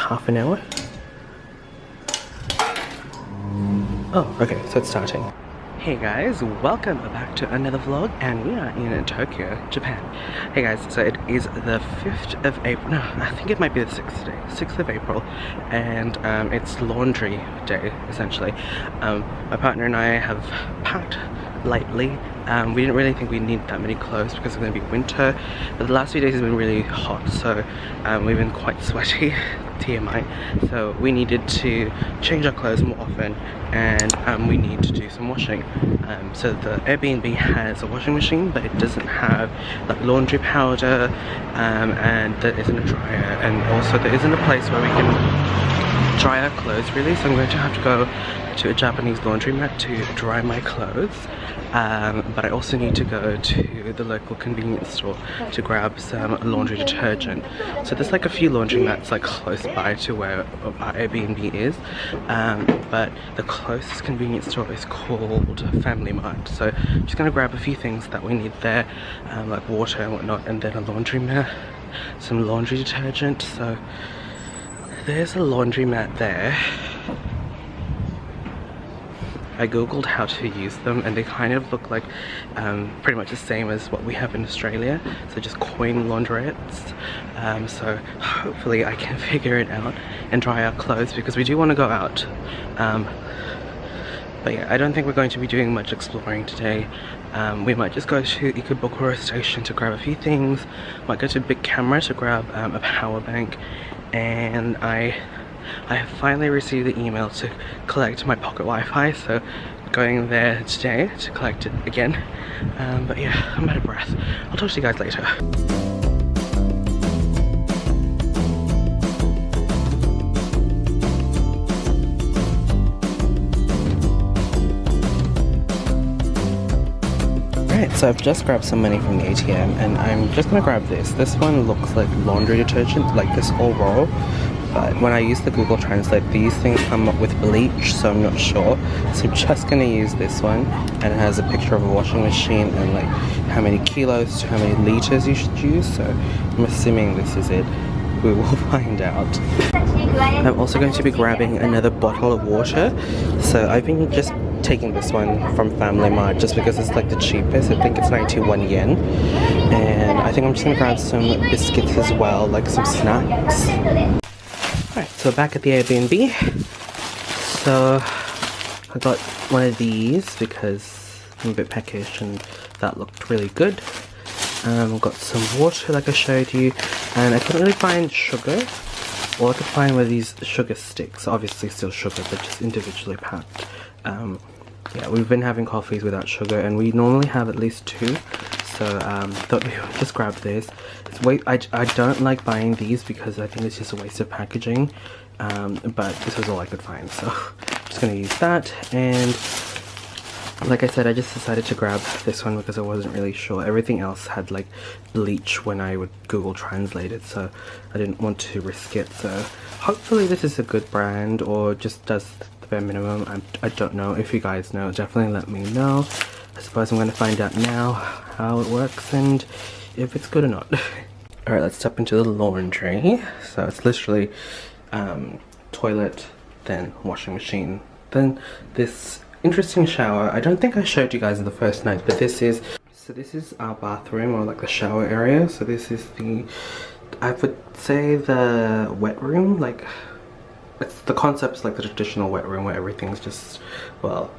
half an hour. Oh, okay, so it's starting. Hey guys, welcome back to another vlog, and we are in Tokyo, Japan. Hey guys, so it is the 5th of April, no, I think it might be the 6th day, 6th of April, and it's laundry day, essentially. My partner and I have packed lightly. We didn't really think we need that many clothes because it's going to be winter, but the last few days has been really hot, so we've been quite sweaty. TMI. So we needed to change our clothes more often, and we need to do some washing. So the Airbnb has a washing machine, but it doesn't have like laundry powder, and there isn't a dryer, and also there isn't a place where we can dry our clothes really, so I'm going to have to go to a Japanese laundromat to dry my clothes. But I also need to go to the local convenience store to grab some laundry detergent. So there's like a few laundromats like close by to where our Airbnb is, but the closest convenience store is called Family Mart. So I'm just gonna grab a few things that we need there, like water and whatnot, and then a laundromat, some laundry detergent. So there's a laundromat there. I googled how to use them, and they kind of look like pretty much the same as what we have in Australia, so just coin laundrettes. So hopefully I can figure it out and dry our clothes because we do want to go out. But yeah, I don't think we're going to be doing much exploring today. We might just go to Ikebukoro station to grab a few things, might go to Big Camera to grab a power bank, and I have finally received the email to collect my pocket Wi-Fi, so going there today to collect it again. But yeah, I'm out of breath. I'll talk to you guys later. Alright, so I've just grabbed some money from the ATM, and I'm just gonna grab this. This one looks like laundry detergent, like this whole roll. But when I use the Google Translate, these things come up with bleach, so I'm not sure. So I'm just gonna use this one, and it has a picture of a washing machine and like how many kilos to how many liters you should use. So I'm assuming this is it. We will find out. I'm also going to be grabbing another bottle of water. So I've been just taking this one from Family Mart just because it's like the cheapest. I think it's 91 yen. And I think I'm just gonna grab some biscuits as well, like some snacks. Alright, so back at the Airbnb. So I got one of these because I'm a bit peckish and that looked really good. I've got some water like I showed you, and I couldn't really find sugar. All I could find were these sugar sticks, obviously still sugar but just individually packed. Yeah, we've been having coffees without sugar, and we normally have at least 2. So thought we would just grab this. I don't like buying these because I think it's just a waste of packaging, but this was all I could find, so I'm just gonna use that. And like I said, I just decided to grab this one because I wasn't really sure. Everything else had like bleach when I would Google Translate it, so I didn't want to risk it. So hopefully this is a good brand or just does the bare minimum. I don't know. If you guys know, definitely let me know. I suppose I'm going to find out now how it works and if it's good or not. Alright, let's step into the laundry. So it's literally toilet, then washing machine, then this interesting shower. I don't think I showed you guys in the first night, but this is our bathroom, or like the shower area. So this is I would say the wet room. Like, it's the concept's like the traditional wet room where everything's just, well,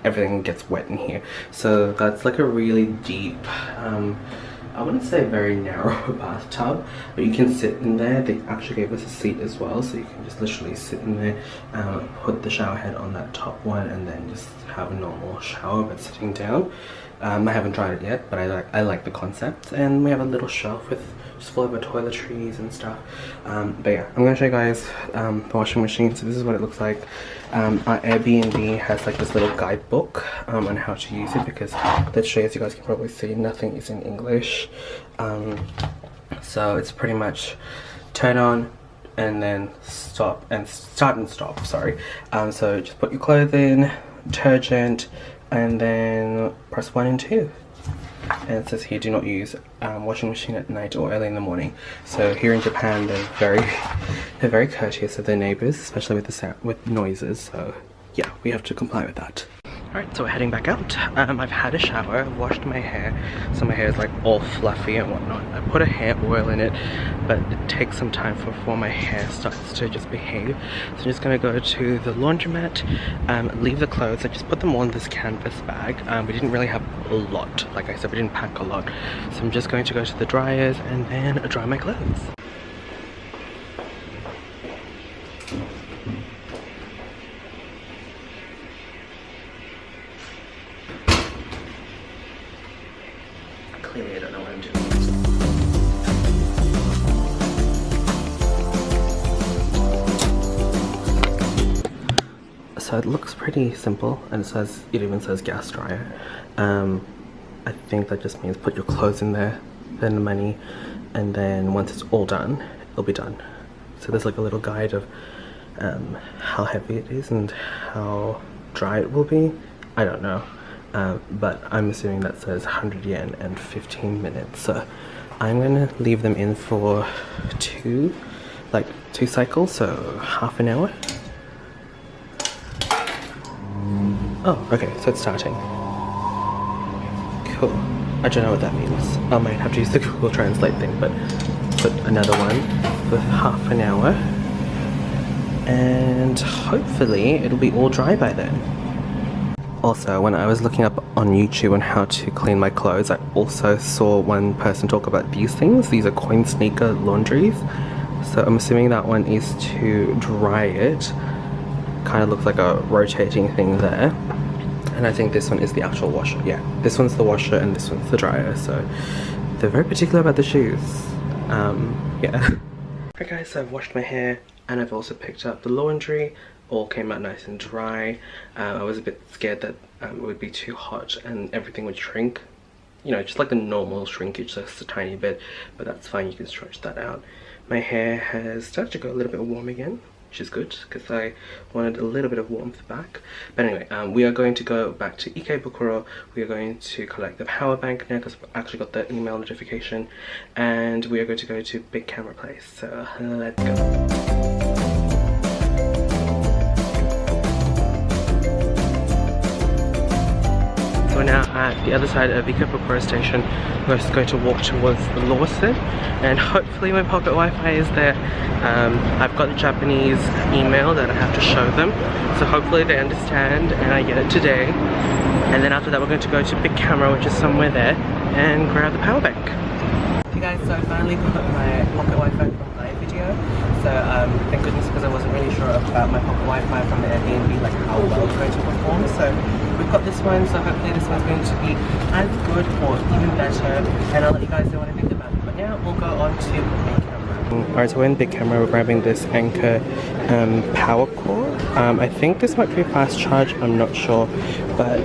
everything gets wet in here. So that's like a really deep, I wouldn't say very narrow bathtub, but you can sit in there. They actually gave us a seat as well, so you can just literally sit in there, put the shower head on that top one, and then just have a normal shower but sitting down. I haven't tried it yet, but I like the concept. And we have a little shelf with just full of our toiletries and stuff. But yeah, I'm gonna show you guys the washing machine. So this is what it looks like. Our Airbnb has like this little guidebook on how to use it, because literally, as you guys can probably see, nothing is in English. So it's pretty much turn on and then stop and start and stop, sorry. So just put your clothes in, detergent, and then press 1 and 2. and it says here do not use washing machine at night or early in the morning. So here in Japan they're very courteous of their neighbors, especially with noises, so yeah, we have to comply with that. Alright, so we're heading back out. I've had a shower, I've washed my hair, so my hair is like all fluffy and whatnot. I put a hair oil in it, but it takes some time before my hair starts to just behave. So I'm just gonna go to the laundromat, leave the clothes. I just put them all in this canvas bag. We didn't really have a lot, like I said, we didn't pack a lot. So I'm just going to go to the dryers and then dry my clothes. Clearly I don't know what I'm doing. So it looks pretty simple, and it even says gas dryer. I think that just means put your clothes in there, then the money, and then once it's all done, it'll be done. So there's like a little guide of how heavy it is and how dry it will be. I don't know. But I'm assuming that says 100 yen and 15 minutes. So I'm gonna leave them in for two cycles, so half an hour. Oh, okay, so it's starting. Cool. I don't know what that means. I might have to use the Google Translate thing, but put another one for half an hour. And hopefully it'll be all dry by then. Also, when I was looking up on YouTube on how to clean my clothes, I also saw one person talk about these things. These are coin sneaker laundries. So I'm assuming that one is to dry it. Kind of looks like a rotating thing there. And I think this one is the actual washer. Yeah, this one's the washer and this one's the dryer. So they're very particular about the shoes. Yeah. Alright guys, so I've washed my hair and I've also picked up the laundry. All came out nice and dry. I was a bit scared that it would be too hot and everything would shrink. You know, just like the normal shrinkage, just a tiny bit, but that's fine, you can stretch that out. My hair has started to go a little bit warm again, which is good because I wanted a little bit of warmth back. But anyway, we are going to go back to Ikebukoro. We are going to collect the power bank now because I actually got the email notification, and we are going to go to Big Camera Place. So let's go. So we're now at the other side of Ikebukoro station. We're just going to walk towards the Lawson, and hopefully my pocket Wi-Fi is there. I've got the Japanese email that I have to show them, so hopefully they understand and I get it today. And then after that we're going to go to Big Camera, which is somewhere there, and grab the power bank. Hey guys, so I finally got my pocket Wi-Fi from iVideo. So thank goodness, because I wasn't really sure about my pocket Wi-Fi from the Airbnb, like how well it's going to perform. So we've got this one, so hopefully this one's going to be as good or even better, and I'll let you guys know what I think about it. But now we'll go on to Big Camera. Alright, so we're in Big Camera, we're grabbing this Ankr power cord. I think this might be a fast charge, I'm not sure, but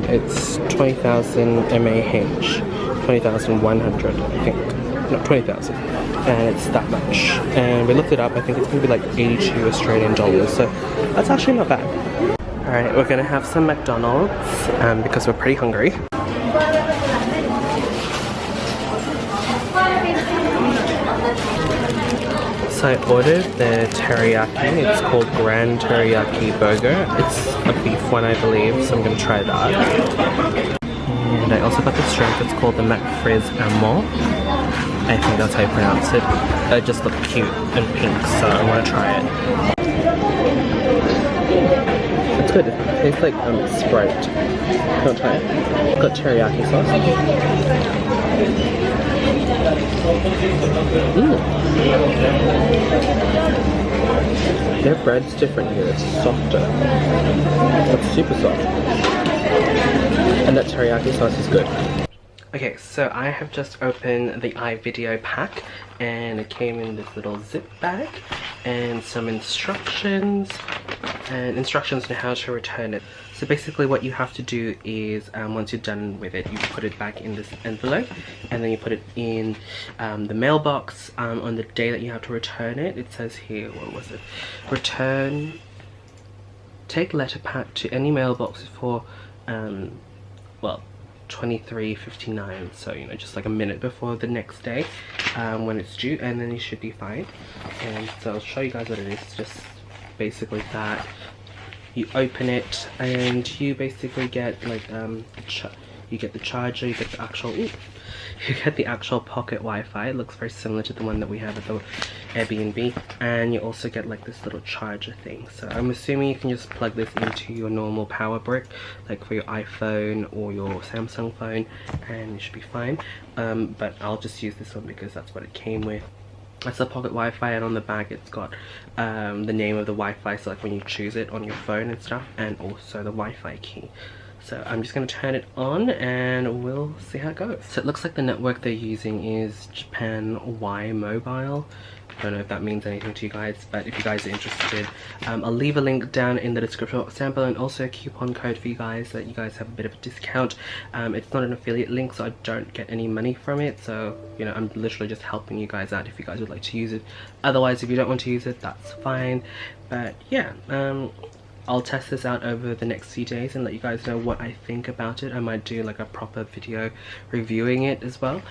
it's 20,000 mAh, 20,100 I think, no, 20,000, and it's that much. And we looked it up, I think it's going to be like 82 Australian dollars, so that's actually not bad. Alright, we're going to have some Mcdonald's because we're pretty hungry. So I ordered the teriyaki. It's called Gran Teriyaki burger. It's a beef one, I believe, so I'm going to try that. And I also got this drink. It's called the McFrizz Ammo. I think that's how you pronounce it. It just looked cute and pink, so I want to try it. It's good. It tastes like Sprite. Don't try it. It's got teriyaki sauce. Their bread's different here. It's softer. It's super soft. And that teriyaki sauce is good. Okay, so I have just opened the iVideo pack, and it came in this little zip bag and some instructions on how to return it. So basically what you have to do is once you're done with it, you put it back in this envelope, and then you put it in the mailbox on the day that you have to return it. It says here, what was it? Return, take letter pack to any mailbox for well, 23:59, so you know, just like a minute before the next day when it's due, and then you should be fine. And so I'll show you guys what it is. It's just basically that you open it and you basically get like you get the charger, you get the actual pocket Wi-Fi. It looks very similar to the one that we have at the Airbnb, and you also get like this little charger thing. So I'm assuming you can just plug this into your normal power brick, like for your iPhone or your Samsung phone, and it should be fine. But I'll just use this one because that's what it came with. That's the pocket Wi-Fi, and on the back it's got the name of the Wi-Fi, so like when you choose it on your phone and stuff, and also the Wi-Fi key. So I'm just going to turn it on and we'll see how it goes. So it looks like the network they're using is Japan Y Mobile. I don't know if that means anything to you guys, but if you guys are interested, I'll leave a link down in the description box down below, and also a coupon code for you guys so that you guys have a bit of a discount. It's not an affiliate link, so I don't get any money from it, so you know, I'm literally just helping you guys out if you guys would like to use it. Otherwise, if you don't want to use it, that's fine. But yeah, I'll test this out over the next few days and let you guys know what I think about it. I might do like a proper video reviewing it as well.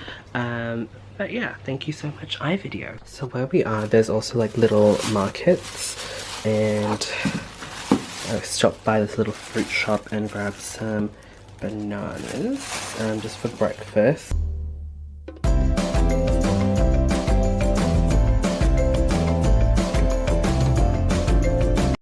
But yeah, thank you so much, iVideo. So where we are, there's also like little markets, and I stopped by this little fruit shop and grabbed some bananas just for breakfast.